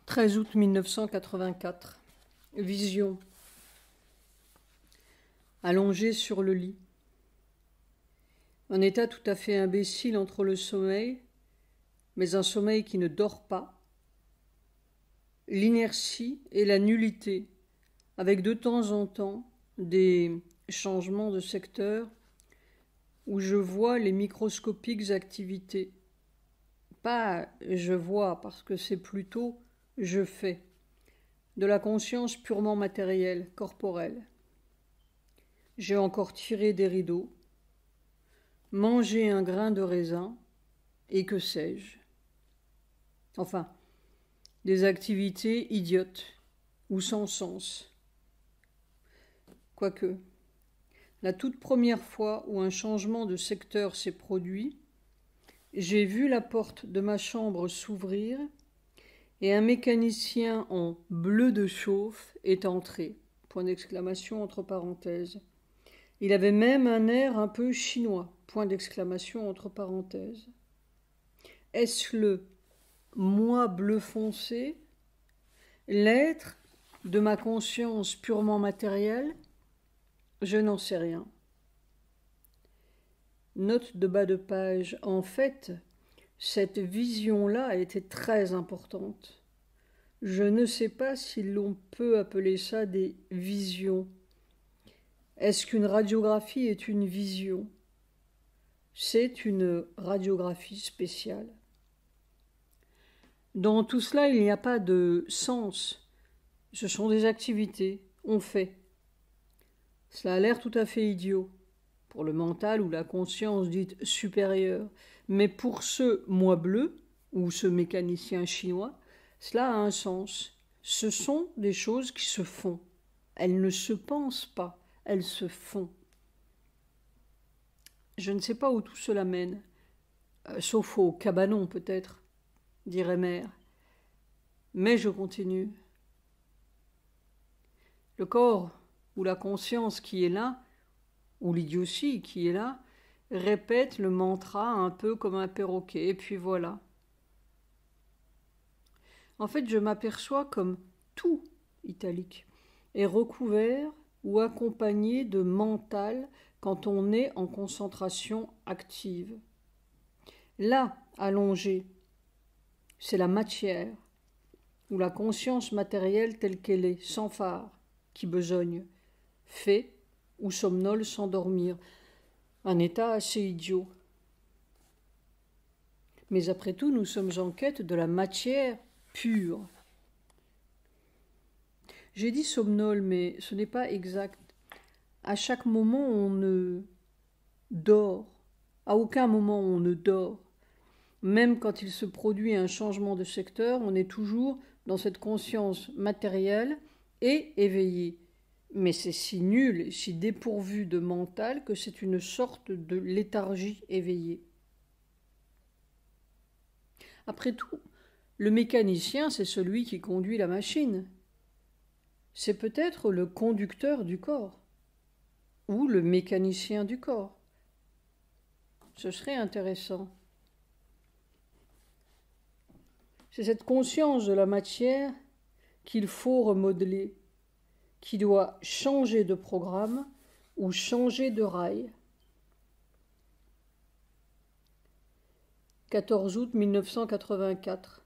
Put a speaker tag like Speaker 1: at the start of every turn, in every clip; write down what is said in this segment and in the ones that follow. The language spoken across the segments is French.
Speaker 1: 13 août 1984. Vision. Allongé sur le lit. Un état tout à fait imbécile entre le sommeil, mais un sommeil qui ne dort pas, l'inertie et la nullité, avec de temps en temps des changements de secteur où je vois les microscopiques activités. Pas je vois, parce que c'est plutôt je fais, de la conscience purement matérielle, corporelle. J'ai encore tiré des rideaux, mangé un grain de raisin, et que sais-je. Enfin, des activités idiotes ou sans sens. Quoique, la toute première fois où un changement de secteur s'est produit, j'ai vu la porte de ma chambre s'ouvrir et un mécanicien en bleu de chauffe est entré. Point d'exclamation entre parenthèses. Il avait même un air un peu chinois. Point d'exclamation entre parenthèses. Est-ce le moi bleu foncé, l'être de ma conscience purement matérielle? Je n'en sais rien. Note de bas de page. En fait, cette vision-là était très importante. Je ne sais pas si l'on peut appeler ça des visions. Est-ce qu'une radiographie est une vision? C'est une radiographie spéciale. Dans tout cela, il n'y a pas de sens. Ce sont des activités, on fait. Cela a l'air tout à fait idiot pour le mental ou la conscience dite supérieure. Mais pour ce moi bleu ou ce mécanicien chinois, cela a un sens. Ce sont des choses qui se font. Elles ne se pensent pas, elles se font. Je ne sais pas où tout cela mène, sauf au cabanon peut-être, dirait mère. Mais je continue. Le corps ou la conscience qui est là, ou l'idiotie qui est là, répète le mantra un peu comme un perroquet, et puis voilà. En fait, je m'aperçois comme tout, italique, est recouvert ou accompagné de mental quand on est en concentration active. Là, allongé, c'est la matière, ou la conscience matérielle telle qu'elle est, sans phare, qui besogne, fait ou somnole sans dormir. Un état assez idiot. Mais après tout, nous sommes en quête de la matière pure. J'ai dit somnole, mais ce n'est pas exact. À chaque moment, on ne dort. À aucun moment, on ne dort. Même quand il se produit un changement de secteur, on est toujours dans cette conscience matérielle et éveillée. Mais c'est si nul et si dépourvu de mental que c'est une sorte de léthargie éveillée. Après tout, le mécanicien, c'est celui qui conduit la machine. C'est peut-être le conducteur du corps ou le mécanicien du corps. Ce serait intéressant. C'est cette conscience de la matière qu'il faut remodeler, qui doit changer de programme ou changer de rail. 14 août 1984.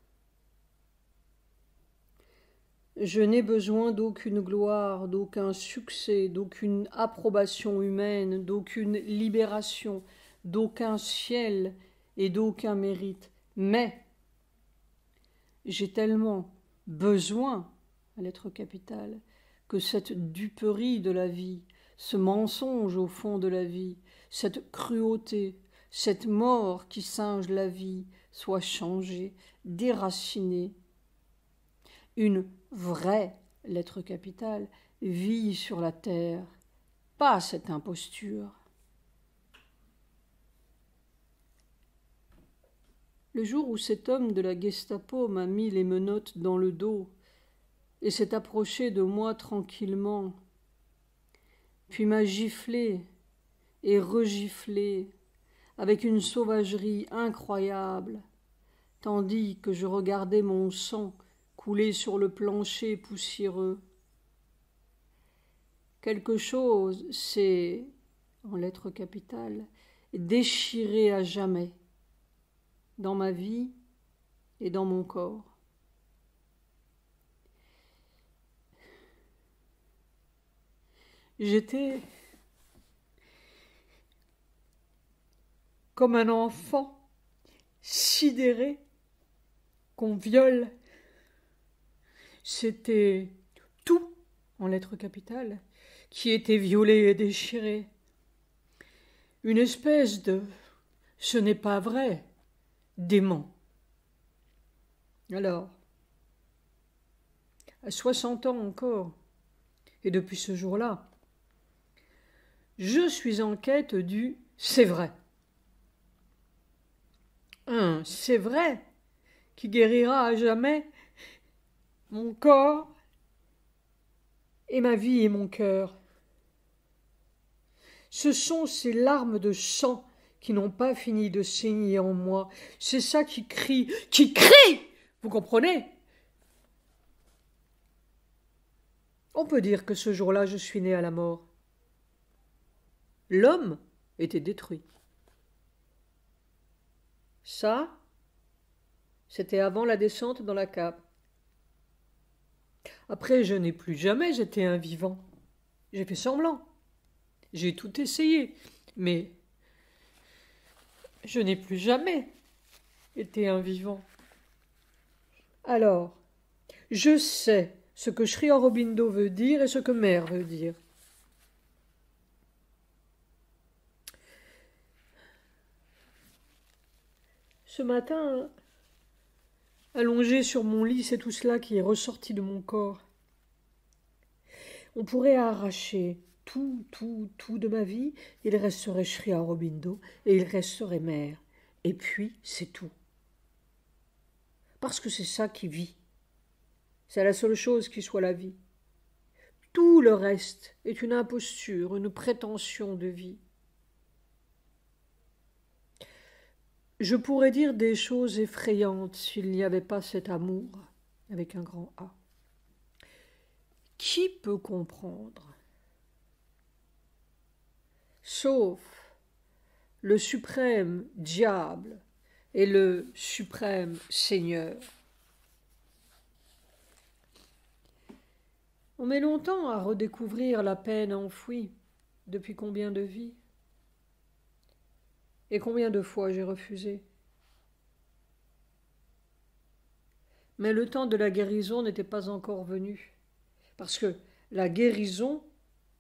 Speaker 1: Je n'ai besoin d'aucune gloire, d'aucun succès, d'aucune approbation humaine, d'aucune libération, d'aucun ciel et d'aucun mérite. Mais j'ai tellement besoin, à lettre capitale, que cette duperie de la vie, ce mensonge au fond de la vie, cette cruauté, cette mort qui singe la vie, soit changée, déracinée. Une vraie, lettre capitale, vie sur la terre, pas cette imposture. Le jour où cet homme de la Gestapo m'a mis les menottes dans le dos et s'est approché de moi tranquillement, puis m'a giflé et regiflé avec une sauvagerie incroyable, tandis que je regardais mon sang coulé sur le plancher poussiéreux. Quelque chose s'est, en lettres capitales, déchiré à jamais dans ma vie et dans mon corps. J'étais comme un enfant sidéré qu'on viole. C'était tout, en lettres capitales, qui était violé et déchiré. Une espèce de « ce n'est pas vrai » dément. Alors, à 60 ans encore, et depuis ce jour-là, je suis en quête du « c'est vrai ». Un « c'est vrai » qui guérira à jamais mon corps et ma vie et mon cœur. Ce sont ces larmes de sang qui n'ont pas fini de saigner en moi. C'est ça qui crie, vous comprenez? On peut dire que ce jour-là, je suis né à la mort. L'homme était détruit. Ça, c'était avant la descente dans la cave. Après, je n'ai plus jamais été un vivant. J'ai fait semblant. J'ai tout essayé, mais je n'ai plus jamais été un vivant. Alors, je sais ce que Sri Aurobindo veut dire et ce que mère veut dire. Ce matin, allongé sur mon lit, c'est tout cela qui est ressorti de mon corps. On pourrait arracher tout de ma vie, il resterait Sri Aurobindo et il resterait mère. Et puis, c'est tout. Parce que c'est ça qui vit. C'est la seule chose qui soit la vie. Tout le reste est une imposture, une prétention de vie. Je pourrais dire des choses effrayantes s'il n'y avait pas cet amour, avec un grand A. Qui peut comprendre? Sauf le suprême diable et le suprême Seigneur. On met longtemps à redécouvrir la peine enfouie. Depuis combien de vies? Et combien de fois j'ai refusé? Mais le temps de la guérison n'était pas encore venu. Parce que la guérison,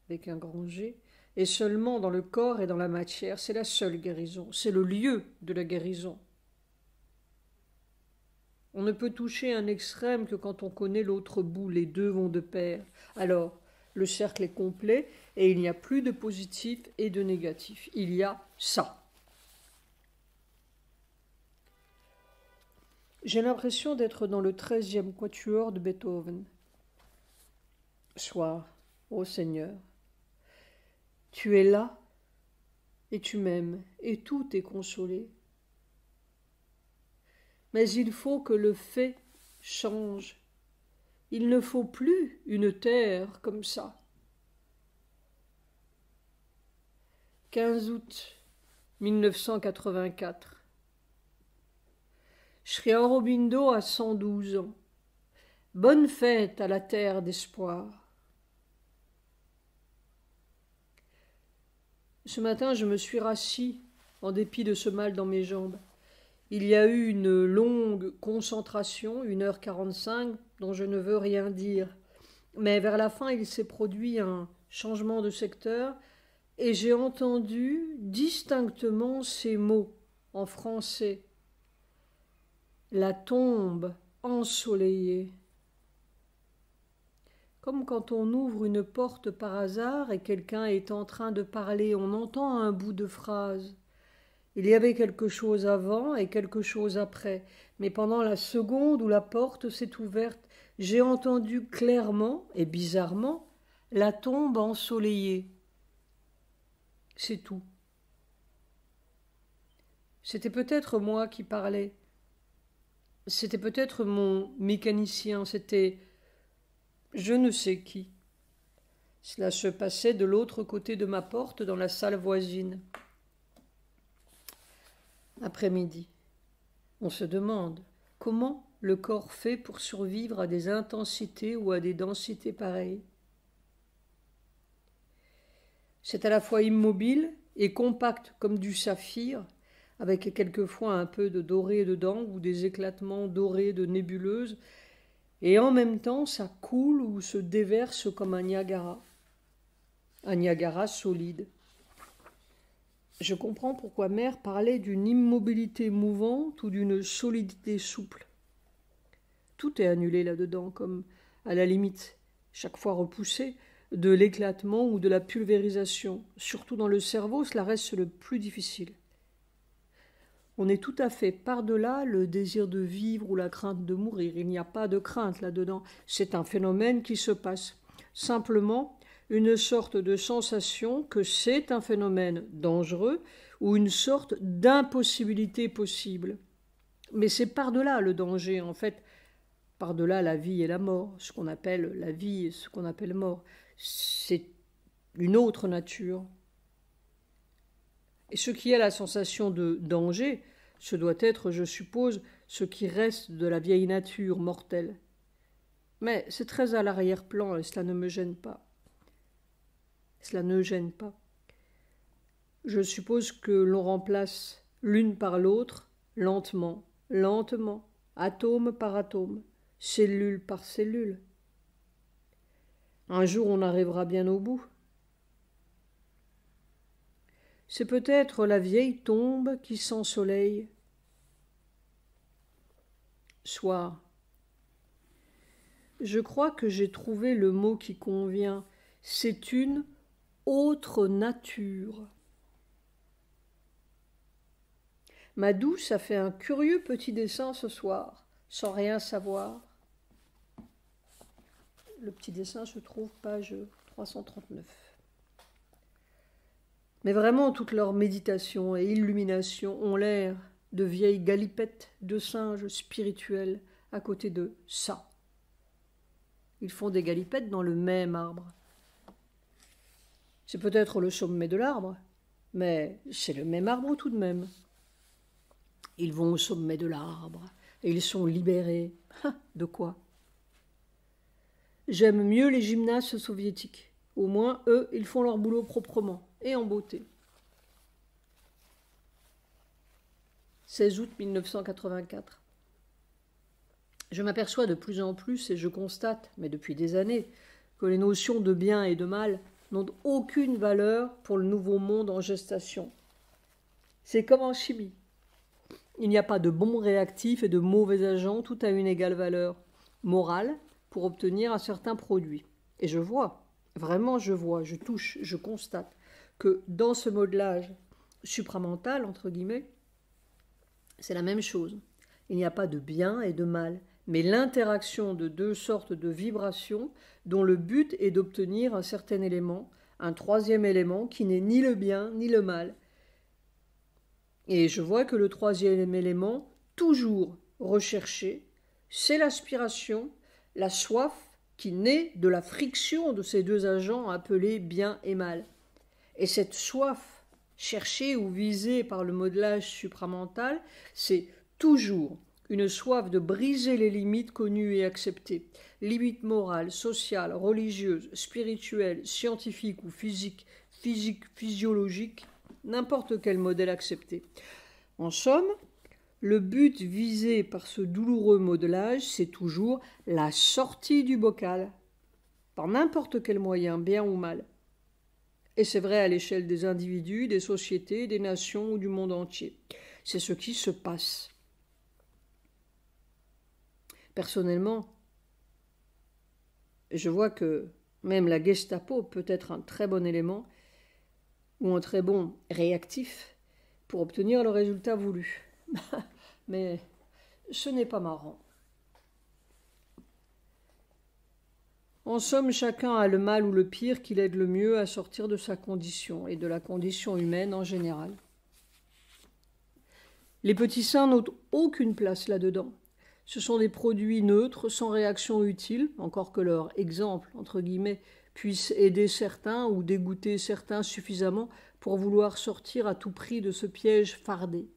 Speaker 1: avec un grand G, est seulement dans le corps et dans la matière. C'est la seule guérison. C'est le lieu de la guérison. On ne peut toucher un extrême que quand on connaît l'autre bout. Les deux vont de pair. Alors, le cercle est complet et il n'y a plus de positif et de négatif. Il y a ça. J'ai l'impression d'être dans le 13e quatuor de Beethoven. Soir, ô Seigneur, tu es là et tu m'aimes et tout est consolé. Mais il faut que le fait change. Il ne faut plus une terre comme ça. 15 août 1984. Sri Aurobindo a 112 ans. Bonne fête à la terre d'espoir. Ce matin, je me suis rassis en dépit de ce mal dans mes jambes. Il y a eu une longue concentration, 1h45, dont je ne veux rien dire. Mais vers la fin, il s'est produit un changement de secteur et j'ai entendu distinctement ces mots en français. La tombe ensoleillée. Comme quand on ouvre une porte par hasard et quelqu'un est en train de parler, on entend un bout de phrase. Il y avait quelque chose avant et quelque chose après, mais pendant la seconde où la porte s'est ouverte, j'ai entendu clairement et bizarrement la tombe ensoleillée. C'est tout. C'était peut-être moi qui parlais. C'était peut-être mon mécanicien, c'était je ne sais qui. Cela se passait de l'autre côté de ma porte, dans la salle voisine. Après-midi. On se demande comment le corps fait pour survivre à des intensités ou à des densités pareilles. C'est à la fois immobile et compact comme du saphir, avec quelquefois un peu de doré dedans ou des éclatements dorés de nébuleuses, et en même temps ça coule ou se déverse comme un Niagara solide. Je comprends pourquoi Mère parlait d'une immobilité mouvante ou d'une solidité souple. Tout est annulé là-dedans, comme, à la limite, chaque fois repoussé, de l'éclatement ou de la pulvérisation. Surtout dans le cerveau, cela reste le plus difficile. On est tout à fait par-delà le désir de vivre ou la crainte de mourir. Il n'y a pas de crainte là-dedans. C'est un phénomène qui se passe. Simplement, une sorte de sensation que c'est un phénomène dangereux ou une sorte d'impossibilité possible. Mais c'est par-delà le danger, en fait, par-delà la vie et la mort, ce qu'on appelle la vie et ce qu'on appelle mort. C'est une autre nature. Et ce qui est la sensation de danger, ce doit être, je suppose, ce qui reste de la vieille nature mortelle. Mais c'est très à l'arrière-plan et cela ne me gêne pas. Cela ne gêne pas. Je suppose que l'on remplace l'une par l'autre, lentement, lentement, atome par atome, cellule par cellule. Un jour on arrivera bien au bout. C'est peut-être la vieille tombe qui s'ensoleille. Soir. Je crois que j'ai trouvé le mot qui convient. C'est une autre nature. Ma douce a fait un curieux petit dessin ce soir, sans rien savoir. Le petit dessin se trouve page 339. Mais vraiment, toutes leurs méditations et illuminations ont l'air de vieilles galipettes de singes spirituels à côté de ça. Ils font des galipettes dans le même arbre. C'est peut-être le sommet de l'arbre, mais c'est le même arbre tout de même. Ils vont au sommet de l'arbre et ils sont libérés. De quoi? J'aime mieux les gymnastes soviétiques. Au moins, eux, ils font leur boulot proprement et en beauté. 16 août 1984. Je m'aperçois de plus en plus et je constate, mais depuis des années, que les notions de bien et de mal n'ont aucune valeur pour le nouveau monde en gestation. C'est comme en chimie. Il n'y a pas de bons réactifs et de mauvais agents, tout a une égale valeur morale pour obtenir un certain produit. Et je vois, vraiment je vois, je touche, je constate que dans ce modelage supramental, entre guillemets, c'est la même chose. Il n'y a pas de bien et de mal, mais l'interaction de deux sortes de vibrations dont le but est d'obtenir un certain élément, un troisième élément qui n'est ni le bien ni le mal. Et je vois que le troisième élément, toujours recherché, c'est l'aspiration, la soif qui naît de la friction de ces deux agents appelés bien et mal. Et cette soif cherchée ou visée par le modelage supramental, c'est toujours une soif de briser les limites connues et acceptées, limites morales, sociales, religieuses, spirituelles, scientifiques ou physiques, physiologiques, n'importe quel modèle accepté. En somme, le but visé par ce douloureux modelage, c'est toujours la sortie du bocal, par n'importe quel moyen, bien ou mal. Et c'est vrai à l'échelle des individus, des sociétés, des nations ou du monde entier. C'est ce qui se passe. Personnellement, je vois que même la Gestapo peut être un très bon élément ou un très bon réactif pour obtenir le résultat voulu. Mais ce n'est pas marrant. En somme, chacun a le mal ou le pire qui l'aide le mieux à sortir de sa condition et de la condition humaine en général. Les petits saints n'ont aucune place là-dedans. Ce sont des produits neutres, sans réaction utile, encore que leur exemple, entre guillemets, puisse aider certains ou dégoûter certains suffisamment pour vouloir sortir à tout prix de ce piège fardé.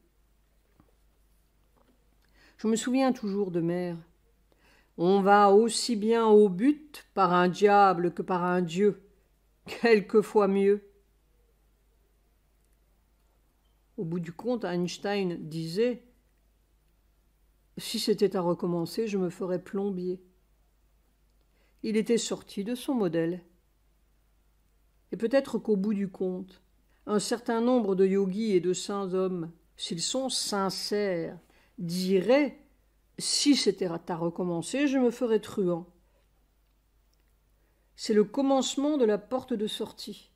Speaker 1: Je me souviens toujours de mère. On va aussi bien au but par un diable que par un dieu, quelquefois mieux. Au bout du compte, Einstein disait « Si c'était à recommencer, je me ferais plombier ». Il était sorti de son modèle. Et peut-être qu'au bout du compte, un certain nombre de yogis et de saints hommes, s'ils sont sincères, diraient « Si c'était à recommencer, je me ferais truand ». C'est le commencement de la porte de sortie.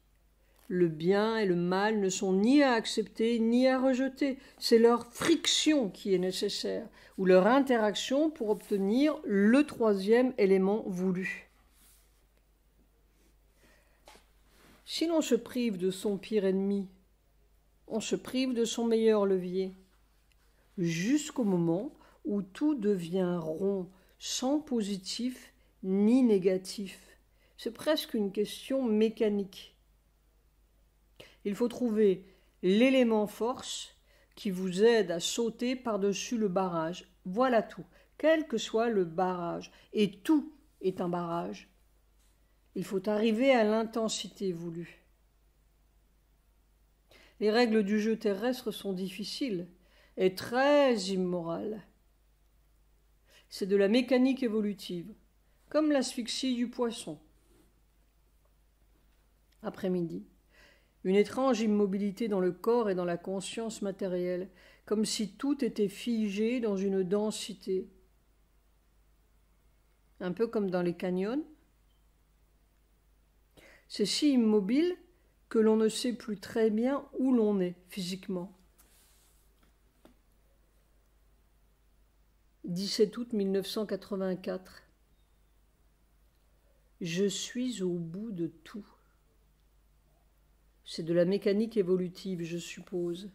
Speaker 1: Le bien et le mal ne sont ni à accepter ni à rejeter. C'est leur friction qui est nécessaire, ou leur interaction pour obtenir le troisième élément voulu. Si l'on se prive de son pire ennemi, on se prive de son meilleur levier, jusqu'au moment où tout devient rond, sans positif ni négatif. C'est presque une question mécanique. Il faut trouver l'élément force qui vous aide à sauter par-dessus le barrage. Voilà tout, quel que soit le barrage. Et tout est un barrage. Il faut arriver à l'intensité voulue. Les règles du jeu terrestre sont difficiles et très immorales. C'est de la mécanique évolutive, comme l'asphyxie du poisson. Après-midi. Une étrange immobilité dans le corps et dans la conscience matérielle, comme si tout était figé dans une densité. Un peu comme dans les canyons. C'est si immobile que l'on ne sait plus très bien où l'on est physiquement. 17 août 1984. Je suis au bout de tout. C'est de la mécanique évolutive, je suppose.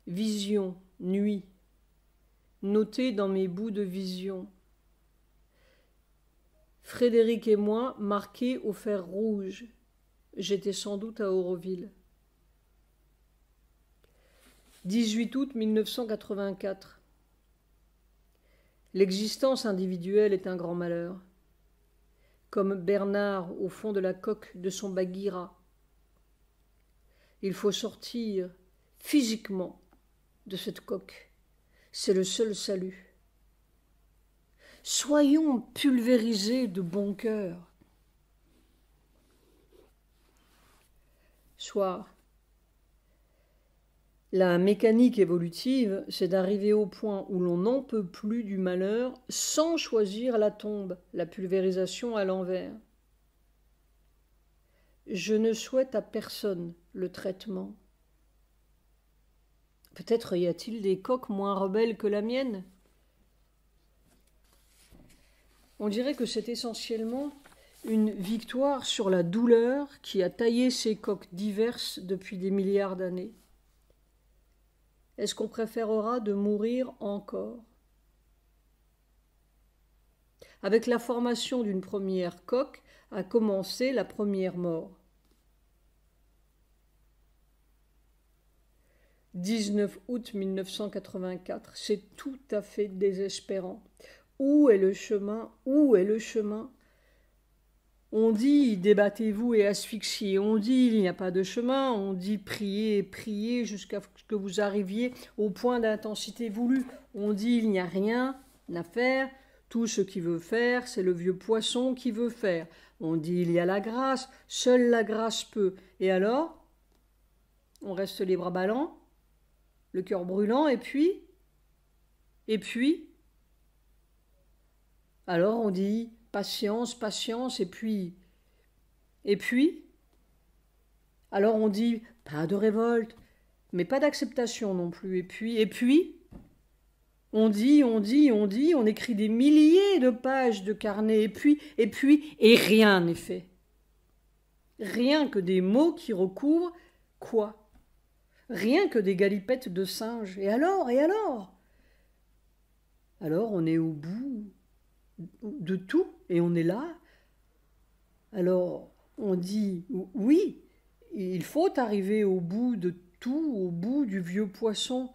Speaker 1: Vision, nuit, noté dans mes bouts de vision. Frédéric et moi marqués au fer rouge. J'étais sans doute à Auroville. 18 août 1984. L'existence individuelle est un grand malheur. Comme Bernard au fond de la coque de son Bagheera. Il faut sortir physiquement de cette coque. C'est le seul salut. Soyons pulvérisés de bon cœur. Soir. La mécanique évolutive, c'est d'arriver au point où l'on n'en peut plus du malheur sans choisir la tombe, la pulvérisation à l'envers. Je ne souhaite à personne le traitement. Peut-être y a-t-il des coques moins rebelles que la mienne. On dirait que c'est essentiellement une victoire sur la douleur qui a taillé ces coques diverses depuis des milliards d'années. Est-ce qu'on préférera de mourir encore? Avec la formation d'une première coque a commencé la première mort. 19 août 1984, c'est tout à fait désespérant. Où est le chemin? Où est le chemin? On dit « débattez-vous et asphyxiez », on dit « il n'y a pas de chemin », on dit « priez, priez jusqu'à ce que vous arriviez au point d'intensité voulu », on dit « il n'y a rien à faire, tout ce qu'il veut faire, c'est le vieux poisson qui veut faire », on dit « il y a la grâce, seule la grâce peut », et alors on reste les bras ballants, le cœur brûlant, et puis, alors on dit patience, patience, et puis, alors on dit pas de révolte, mais pas d'acceptation non plus, et puis, on dit, on écrit des milliers de pages de carnet, et rien n'est fait. Rien que des mots qui recouvrent quoi? rien que des galipettes de singes. Et alors? Et alors? Alors on est au bout de tout et on est là. Alors on dit oui, il faut arriver au bout de tout, au bout du vieux poisson.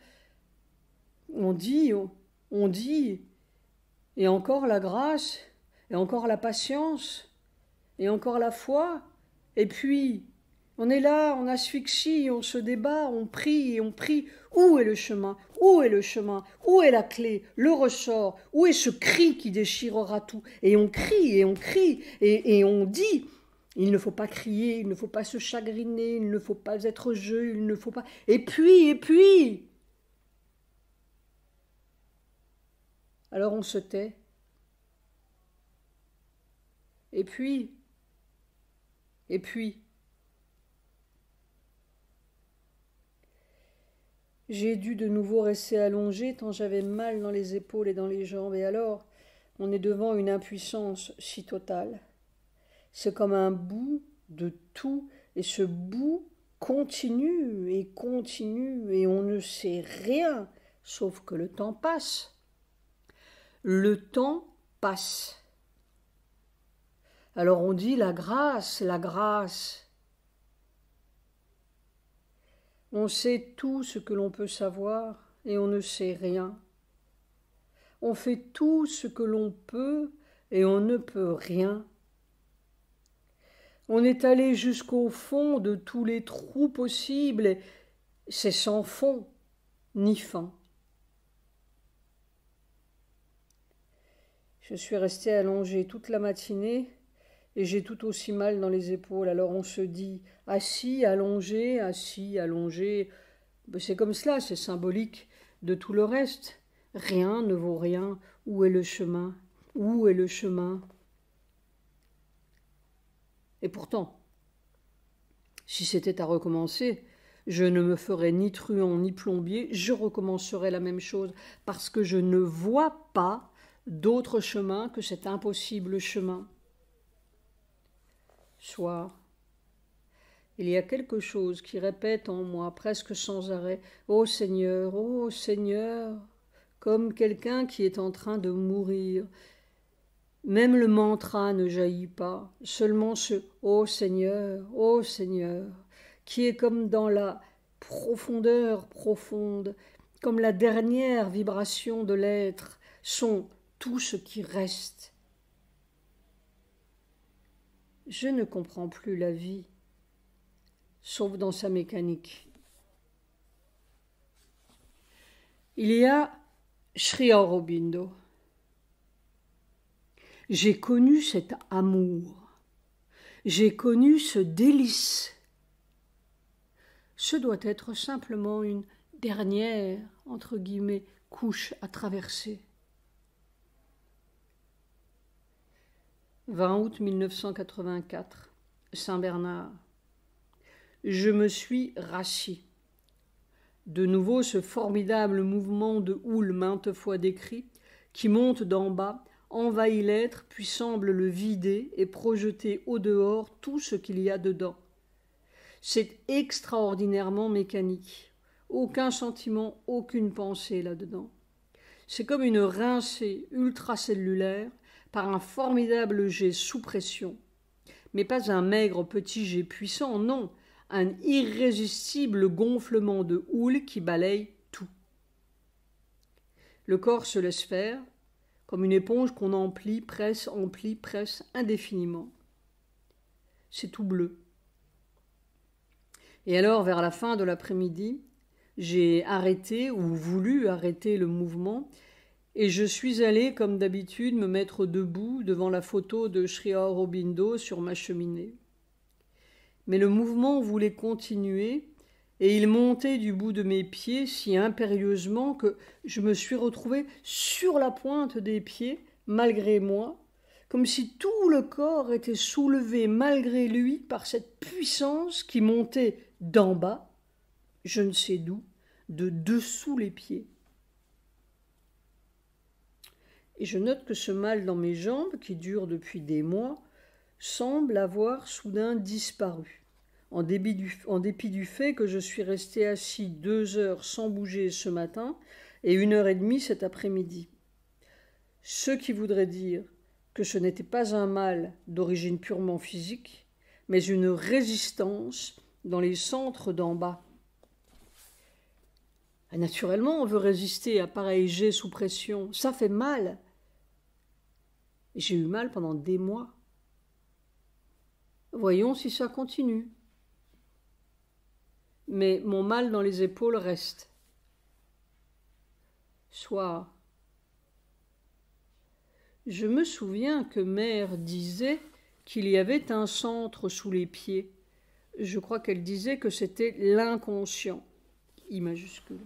Speaker 1: On dit, on dit, et encore la grâce, et encore la patience, et encore la foi, et puis on est là, on asphyxie, on se débat, on prie et on prie. Où est le chemin? Où est le chemin? Où est la clé? Le ressort? Où est ce cri qui déchirera tout? Et on crie et on crie et on dit. Il ne faut pas crier, il ne faut pas se chagriner, il ne faut pas être jeu, il ne faut pas. Et puis. Alors on se tait. Et puis. J'ai dû de nouveau rester allongé tant j'avais mal dans les épaules et dans les jambes. Et alors, on est devant une impuissance si totale. C'est comme un bout de tout, et ce bout continue et on ne sait rien, sauf que le temps passe. Le temps passe. Alors on dit la grâce, la grâce. On sait tout ce que l'on peut savoir et on ne sait rien. On fait tout ce que l'on peut et on ne peut rien. On est allé jusqu'au fond de tous les trous possibles et c'est sans fond ni fin. Je suis resté allongé toute la matinée et j'ai tout aussi mal dans les épaules. Alors on se dit assis, allongé, assis, allongé. C'est comme cela, c'est symbolique de tout le reste. Rien ne vaut rien. Où est le chemin? Où est le chemin? Et pourtant, si c'était à recommencer, je ne me ferais ni truand ni plombier, je recommencerais la même chose, parce que je ne vois pas d'autre chemin que cet impossible chemin. Soir. Il y a quelque chose qui répète en moi presque sans arrêt « Ô Seigneur, comme quelqu'un qui est en train de mourir. Même le mantra ne jaillit pas, seulement ce « Ô Seigneur, qui est comme dans la profondeur profonde, comme la dernière vibration de l'être, sont tout ce qui reste. Je ne comprends plus la vie, sauf dans sa mécanique. Il y a Sri Aurobindo. J'ai connu cet amour, j'ai connu ce délice. Ce doit être simplement une dernière, entre guillemets, couche à traverser. 20 août 1984, Saint-Bernard. Je me suis rassis. De nouveau ce formidable mouvement de houle maintes fois décrit, qui monte d'en bas, envahit l'être, puis semble le vider et projeter au dehors tout ce qu'il y a dedans. C'est extraordinairement mécanique. Aucun sentiment, aucune pensée là-dedans. C'est comme une rincée ultracellulaire par un formidable jet sous pression. Mais pas un maigre petit jet puissant, non, un irrésistible gonflement de houle qui balaye tout. Le corps se laisse faire, comme une éponge qu'on emplit, presse indéfiniment. C'est tout bleu. Et alors, vers la fin de l'après-midi, j'ai arrêté ou voulu arrêter le mouvement et je suis allé, comme d'habitude, me mettre debout devant la photo de Sri Aurobindo sur ma cheminée. Mais le mouvement voulait continuer et il montait du bout de mes pieds si impérieusement que je me suis retrouvé sur la pointe des pieds, malgré moi, comme si tout le corps était soulevé malgré lui par cette puissance qui montait d'en bas, je ne sais d'où, de dessous les pieds. Et je note que ce mal dans mes jambes, qui dure depuis des mois, semble avoir soudain disparu. en dépit du fait que je suis resté assis 2 heures sans bouger ce matin et 1 heure et demie cet après-midi. Ce qui voudrait dire que ce n'était pas un mal d'origine purement physique, mais une résistance dans les centres d'en bas. Et naturellement, on veut résister à pareil jet sous pression. Ça fait mal. J'ai eu mal pendant des mois. Voyons si ça continue. Mais mon mal dans les épaules reste. Soit. Je me souviens que mère disait qu'il y avait un centre sous les pieds. Je crois qu'elle disait que c'était l'inconscient, I majuscule.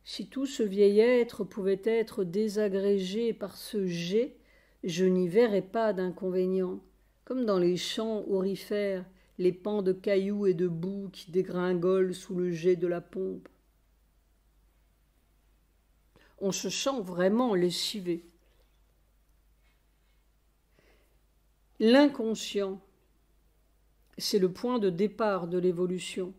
Speaker 1: Si tout ce vieil être pouvait être désagrégé par ce jet, je n'y verrais pas d'inconvénient, comme dans les champs aurifères, les pans de cailloux et de boue qui dégringolent sous le jet de la pompe. On se sent vraiment lessivé. L'inconscient, c'est le point de départ de l'évolution.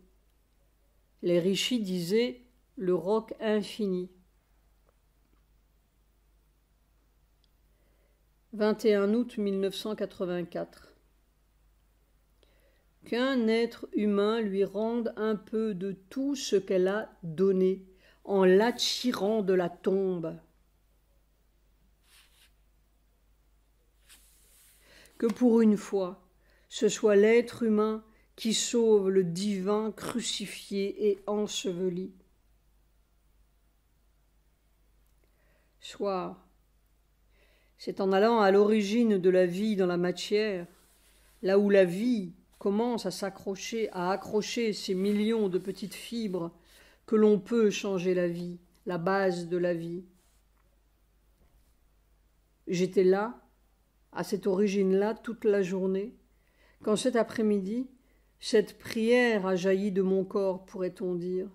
Speaker 1: Les rishis disaient le roc infini. 21 août 1984. Qu'un être humain lui rende un peu de tout ce qu'elle a donné en l'attirant de la tombe. Que pour une fois, ce soit l'être humain qui sauve le divin crucifié et enseveli. Soit, c'est en allant à l'origine de la vie dans la matière, là où la vie commence à s'accrocher, à accrocher ces millions de petites fibres, que l'on peut changer la vie, la base de la vie. J'étais là, à cette origine-là, toute la journée, quand cet après-midi, cette prière a jailli de mon corps, pourrait-on dire.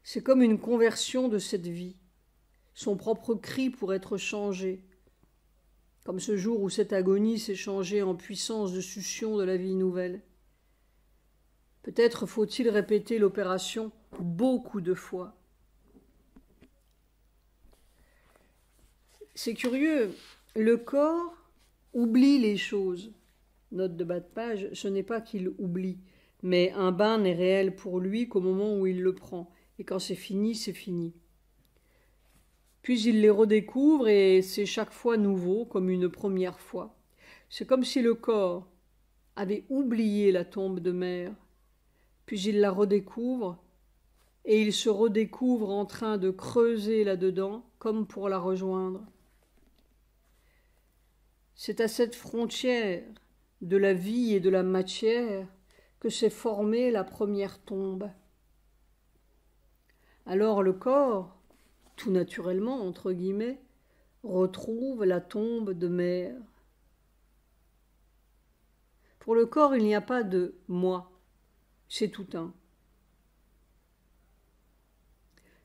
Speaker 1: C'est comme une conversion de cette vie, son propre cri pour être changé, comme ce jour où cette agonie s'est changée en puissance de succion de la vie nouvelle. Peut-être faut-il répéter l'opération beaucoup de fois. C'est curieux, le corps oublie les choses. Note de bas de page, ce n'est pas qu'il oublie, mais un bain n'est réel pour lui qu'au moment où il le prend, et quand c'est fini, c'est fini. Puis il les redécouvre et c'est chaque fois nouveau, comme une première fois. C'est comme si le corps avait oublié la tombe de mère, puis il la redécouvre, et il se redécouvre en train de creuser là-dedans, comme pour la rejoindre. C'est à cette frontière de la vie et de la matière que s'est formée la première tombe. Alors le corps, tout naturellement, entre guillemets, retrouve la tombe de mère. Pour le corps, il n'y a pas de « moi », c'est tout un.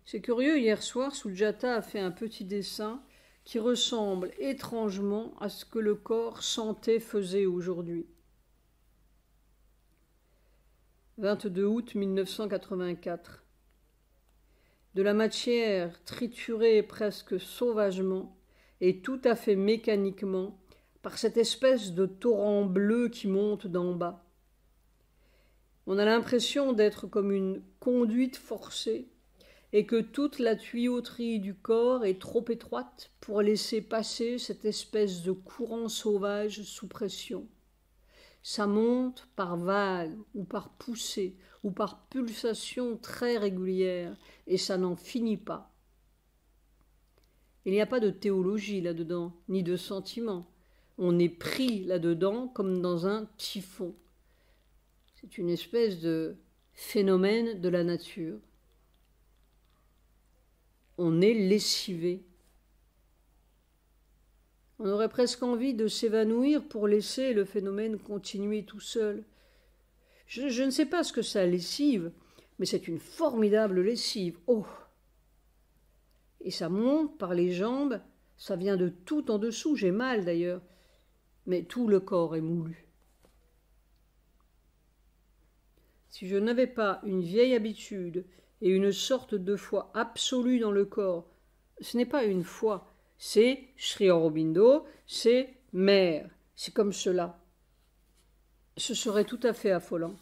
Speaker 1: C'est curieux, hier soir, Sujata a fait un petit dessin qui ressemble étrangement à ce que le corps sentait faisait aujourd'hui. 22 août 1984. De la matière triturée presque sauvagement et tout à fait mécaniquement par cette espèce de torrent bleu qui monte d'en bas. On a l'impression d'être comme une conduite forcée et que toute la tuyauterie du corps est trop étroite pour laisser passer cette espèce de courant sauvage sous pression. Ça monte par vagues ou par poussées ou par pulsations très régulières et ça n'en finit pas. Il n'y a pas de théologie là-dedans, ni de sentiment. On est pris là-dedans comme dans un typhon. C'est une espèce de phénomène de la nature. On est lessivé. On aurait presque envie de s'évanouir pour laisser le phénomène continuer tout seul. Je ne sais pas ce que ça lessive, mais c'est une formidable lessive. Oh! Et ça monte par les jambes, ça vient de tout en dessous, j'ai mal d'ailleurs, mais tout le corps est moulu. Si je n'avais pas une vieille habitude et une sorte de foi absolue dans le corps, ce n'est pas une foi, c'est Sri Aurobindo, c'est mère, c'est comme cela. Ce serait tout à fait affolant.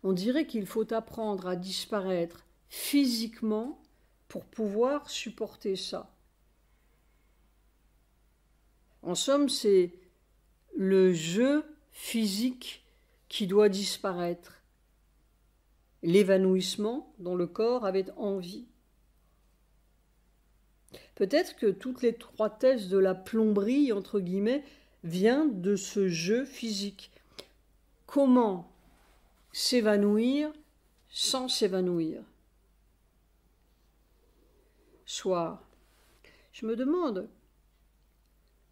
Speaker 1: On dirait qu'il faut apprendre à disparaître physiquement pour pouvoir supporter ça. En somme, c'est le jeu physique qui doit disparaître, l'évanouissement dont le corps avait envie. Peut-être que toute l'étroitesse de la plomberie, entre guillemets, vient de ce jeu physique. Comment s'évanouir sans s'évanouir? Soir. Je me demande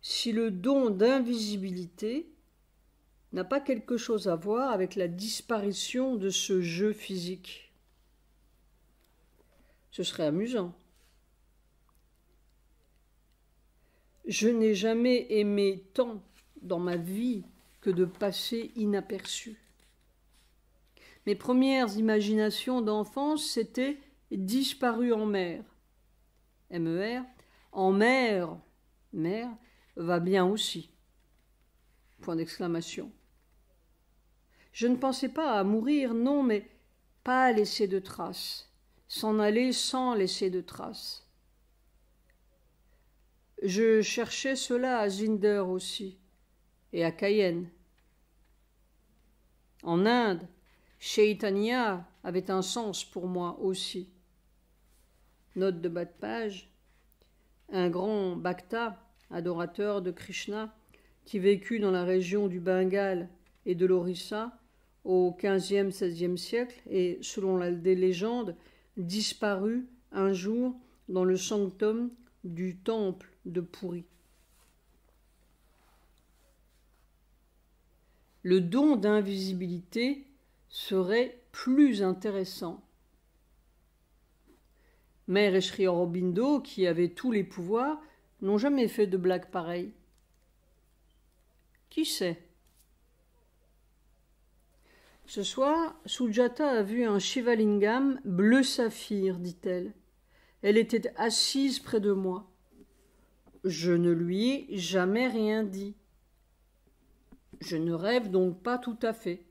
Speaker 1: si le don d'invisibilité n'a pas quelque chose à voir avec la disparition de ce jeu physique. Ce serait amusant. Je n'ai jamais aimé tant dans ma vie que de passer inaperçu. Mes premières imaginations d'enfance, c'était disparu en mer. MER, en mer, mer va bien aussi. Point d'exclamation. Je ne pensais pas à mourir, non, mais pas à laisser de traces, s'en aller sans laisser de traces. Je cherchais cela à Zinder aussi, et à Cayenne. En Inde, Chaitanya avait un sens pour moi aussi. Note de bas de page. Un grand bhakta, adorateur de Krishna, qui vécut dans la région du Bengale et de l'Orissa au XVe-XVIe siècle et, selon des légendes, disparut un jour dans le sanctum du temple de Puri. Le don d'invisibilité serait plus intéressant. Mère et Sri Aurobindo, qui avaient tous les pouvoirs, n'ont jamais fait de blague pareille. Qui sait? Ce soir, Sujata a vu un Shivalingam bleu saphir, dit-elle. Elle était assise près de moi. Je ne lui ai jamais rien dit. Je ne rêve donc pas tout à fait.